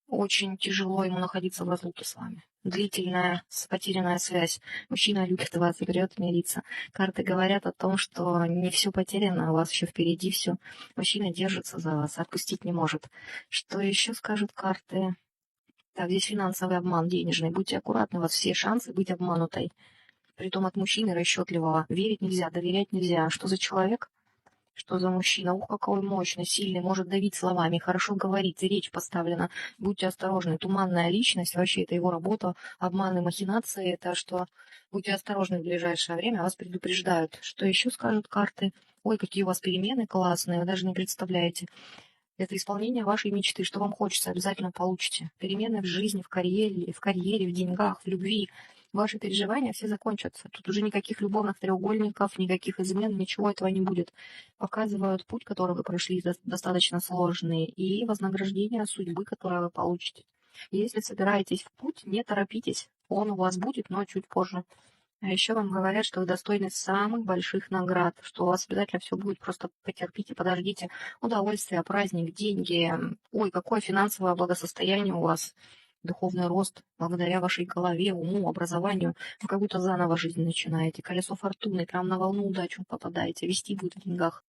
Очень тяжело ему находиться в разлуке с вами. Длительная потерянная связь. Мужчина любит вас и вперед мириться. Карты говорят о том, что не все потеряно, у вас еще впереди все. Мужчина держится за вас, отпустить не может. Что еще скажут карты? Так, здесь финансовый обман денежный. Будьте аккуратны, у вас все шансы быть обманутой. Притом от мужчины расчетливого. Верить нельзя, доверять нельзя. Что за человек? Что за мужчина? Ух, какой мощный, сильный, может давить словами, хорошо говорить, речь поставлена. Будьте осторожны. Туманная личность, вообще это его работа, обманы, махинации, это что? Будьте осторожны в ближайшее время, вас предупреждают. Что еще скажут карты? Ой, какие у вас перемены классные, вы даже не представляете. Это исполнение вашей мечты, что вам хочется, обязательно получите. Перемены в жизни, в карьере, в деньгах, в любви. Ваши переживания все закончатся. Тут уже никаких любовных треугольников, никаких измен, ничего этого не будет. Показывают путь, который вы прошли, достаточно сложный, и вознаграждение судьбы, которое вы получите. Если собираетесь в путь, не торопитесь. Он у вас будет, но чуть позже. А еще вам говорят, что вы достойны самых больших наград, что у вас обязательно все будет, просто потерпите, подождите. Удовольствие, праздник, деньги. Ой, какое финансовое благосостояние у вас, духовный рост благодаря вашей голове, уму, образованию. Вы как будто заново жизнь начинаете. Колесо фортуны, прям на волну удачи попадаете. Вести будет в деньгах.